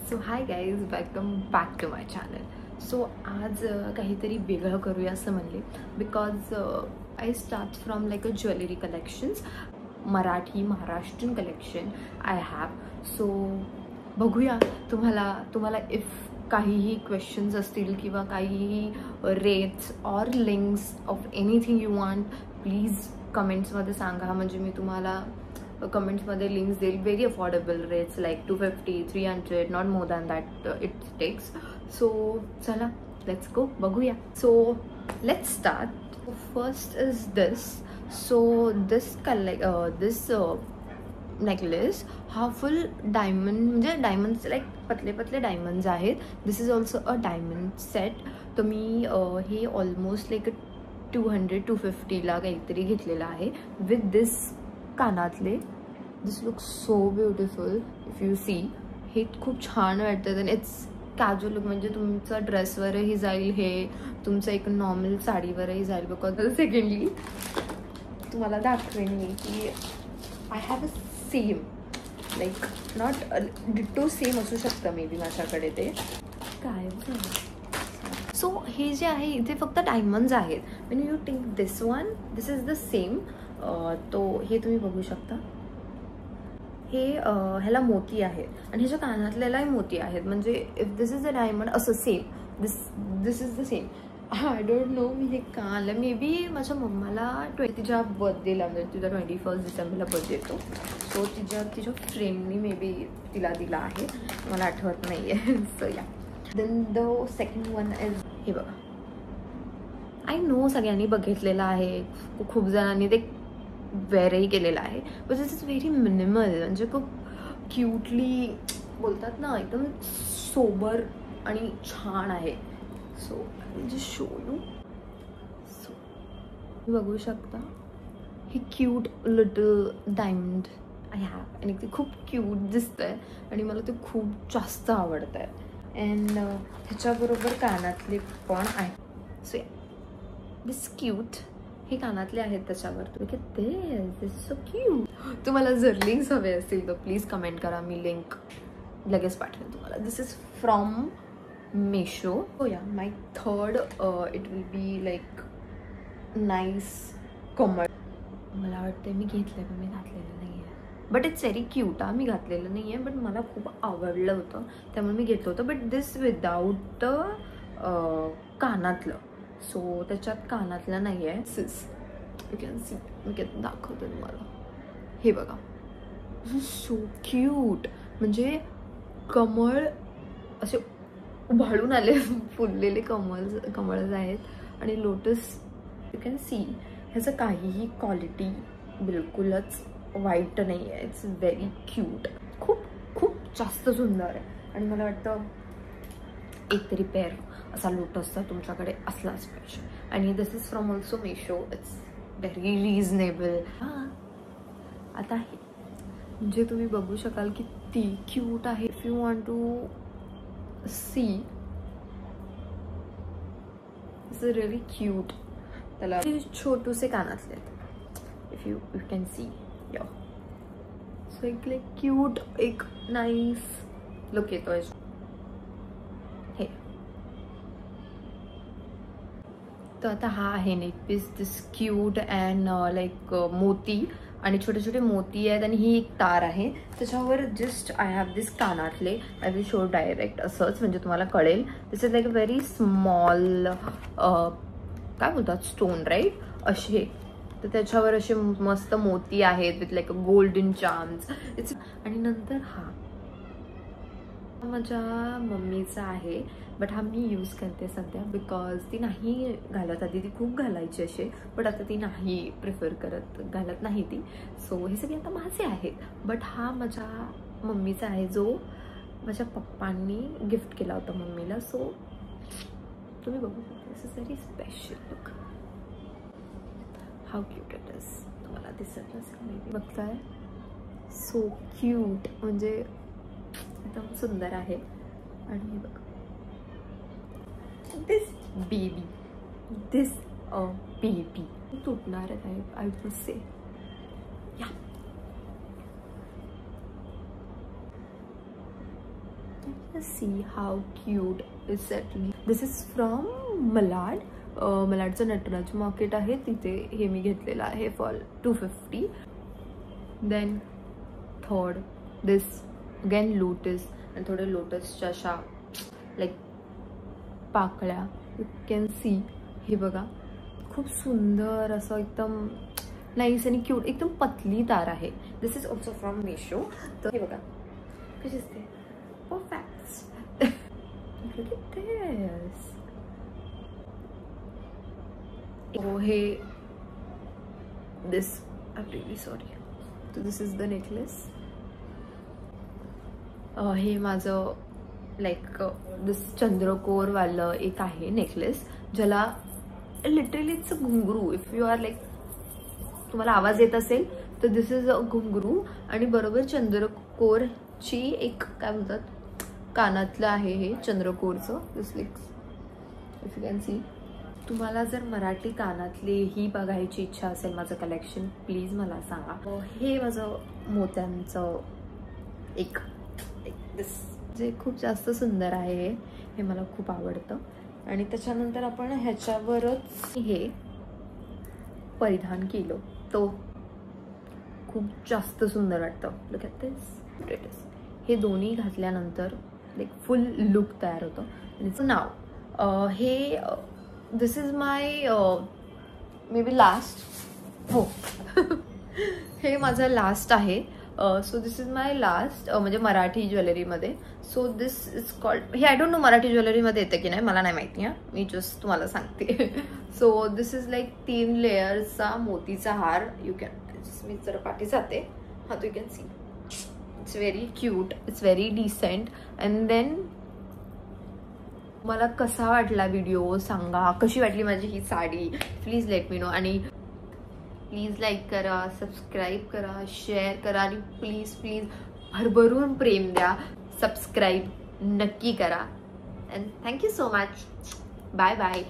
So hi guys, welcome back to my channel. So आज काहीतरी वेगळं करूया असं म्हणले, because I start from like a jewellery collections, Marathi Maharashtrian collection I have. So बघूया तुम्हाला इफ काहीही क्वेश्चन्स असतील किंवा काहीही rates or links of anything you want, please कमेंट्समध्ये सांगा. म्हणजे मी तुम्हाला कमेंट्समध्ये लिंक्स देईल. Very affordable rates, like 250, 300, not more than that it takes. So चला, लेट्स गो, बघूया. So let's start. First is this. So this necklace हा फुल डायमंड, म्हणजे डायमंड्स लाईक पतले पतले डायमंड्स आहेत. This is also a diamond set. तर मी हे ऑलमोस्ट लाईक 200-250ला काहीतरी घेतलेलं आहे विथ दिस कानातले. This look so beautiful if you see. हे खूप छान वाटतं आणि इट्स कॅज्युअल लुक, म्हणजे तुमचा ड्रेसवरही जाईल, हे तुमचं एक नॉर्मल साडीवरही जाईल. बिकॉज सेकंडली तुम्हाला दाखवेन मी की I have a same, like not ditto same असू शकतं मे बी माझ्याकडे. ते काय सो हे जे आहे इथे फक्त डायमंड्स आहेत. When you take this one, this is the same. तो हे तुम्ही बघू शकता, हे ह्याला मोती आहेत आणि ह्याच्या कानातल्यालाही मोती आहेत. म्हणजे if this is a diamond असं same, this is the same. I don't know मी हे का आलं. मे बी माझ्या मम्माला तिच्या बर्थडेला, म्हणजे तिचा 21 डिसेंबरला बर्थडे येतो. सो तिच्या फ्रेंडनी मे बी तिला दिला आहे, मला आठवत नाही आहे. So yeah. Then the second one is हे बघा. आय नो सगळ्यांनी बघितलेलं आहे, खूप जणांनी ते वेअरही केलेलं आहे. But this is very minimal, म्हणजे खूप क्यूटली बोलतात ना, एकदम सोबर आणि छान आहे. So just show you. So बघू शकता, हे cute little diamond I have आणि ते खूप क्यूट दिसतंय आणि मला ते खूप जास्त आवडतं आहे. अँड ह्याच्याबरोबर कानातले पण आहे. सो दिस क्यूट. हे कानातले आहेत त्याच्यावर. Look at this so cute. तुम्हाला जर लिंक्स हवे असतील तर प्लीज कमेंट करा, मी लिंक लगेच पाठवेन तुम्हाला. This is from Meesho. हो या. My third it will be like nice कमळ. मला वाटतं मी घेतलं पण मी घातलेलं नाही आहे. But it's very cute. मी घातलेलं नाही आहे बट मला खूप आवडलं होतं त्यामुळे मी घेतलं होतं. बट दिस विदाउट कानातलं. सो त्याच्यात कानातलं नाही आहे. सिस यू कॅन सी, मी दाखवते तुम्हाला. हे बघा, सो क्यूट. म्हणजे कमळ असे उभाळून आले, फुललेले कमळच आहेत आणि लोटस. यू कॅन सी ह्याचं काहीही क्वालिटी बिलकुलच वाईट नाही आहे. It's very cute. खूप खूप जास्त सुंदर आहे आणि मला वाटतं एक तरी पेअर असा लोटसचा तुमच्याकडे असलाच पाहिजे. आणि this is from also Meesho. It's very reasonable. हां, आता हे म्हणजे तुम्ही बघू शकाल की ती क्यूट आहे. If you want to see, it's really cute. त्याला छोटूसे कानातले आहेत. If you can see yeah. So एक लाईक क्यूट, एक नाईस लुक येतोय. हे तर आता हा आहे neck piece. This cute and like मोती आणि छोटे छोटे मोती आहेत आणि ही एक तार आहे त्याच्यावर. जस्ट आय हॅव दिस कानातले. आय विल शो डायरेक्ट असंच, म्हणजे तुम्हाला कळेल. This is like a very small काय बोलतात, स्टोन राईट, असे. तर त्याच्यावर असे मस्त मोती आहेत with like a golden charms. It's. आणि नंतर हा माझ्या मम्मीचा आहे बट हा मी यूज करते सध्या, बिकॉज ती नाही घालत. आधी ती खूप घालायची असे, बट आता ती नाही प्रिफर करत, घालत नाही ती. सो हे सगळे आता माझे आहेत. बट हा माझ्या मम्मीचा आहे, जो माझ्या पप्पांनी गिफ्ट केला होता मम्मीला. सो तुम्ही बघू शकता. This is very special look. How cute it is. तुम्हाला दिसत नसेल मे बी. बघताय, सो क्यूट, म्हणजे एकदम सुंदर आहे. आणि हे बघ, दिस बेबी, दिस अ बेबी तुटणार आहे I would say. Yeah see how cute is सेटली. This is from Malad. मलाडचं नटराज मार्केट आहे, तिथे हे मी घेतलेलं आहे for 250. Then third this again lotus, आणि थोडे लोटसच्या अशा लाईक पाकळ्या यू कॅन सी. हे बघा खूप सुंदर असं एकदम नाईस आणि क्यूट, एकदम पतली तार आहे. दिस इज ऑल्सो फ्रॉम मेशो. तर हे बघा कशी असते, perfect. Look at this. Oh, hey, this, I'm really sorry. So this is the necklace. हे माझं लाईक दिस चंद्रकोर वालं एक आहे नेकलेस, ज्याला लिटरली इट्स अ घुंगरू. इफ यू आर लाईक, तुम्हाला आवाज येत असेल तर दिस इज अ घुंगरू, आणि बरोबर चंद्रकोरची एक काय बोलतात कानातलं आहे हे चंद्रकोरचं. This like if you can see. तुम्हाला जर मराठी कानातलेही बघायची इच्छा असेल माझं कलेक्शन, प्लीज मला सांगा. हे माझं मोत्यांचं एक दिस जे खूप जास्त सुंदर आहे, हे मला खूप आवडतं. आणि त्याच्यानंतर आपण ह्याच्यावरच हे परिधान केलं, तो खूप जास्त सुंदर वाटतं. लुक ॲट दिस. हे दोन्ही घातल्यानंतर लाईक फुल लुक तयार होतं. आणि नाव हे दिस is my may be last. हो हे माझं लास्ट आहे. So this is my last म्हणजे मराठी ज्वेलरीमध्ये. सो दिस इज कॉल्ड, हे आय डोंट नो मराठी ज्वेलरीमध्ये येतं की नाही, मला नाही माहिती. मी जस्ट तुम्हाला सांगते. सो दिस इज लाईक 3 लेयर्सचा मोतीचा हार. यू कॅन, मी जरा पाठी जाते. हा, तो you can see. It's very cute, it's very decent. And then मला कसा वाटला व्हिडिओ सांगा, कशी वाटली माझी ही sari, please let me know. आणि प्लीज लाईक करा, सबस्क्राईब करा, शेअर करा, आणि प्लीज प्लीज भरभरून प्रेम द्या. सबस्क्राईब नक्की करा. And thank you so much. Bye bye.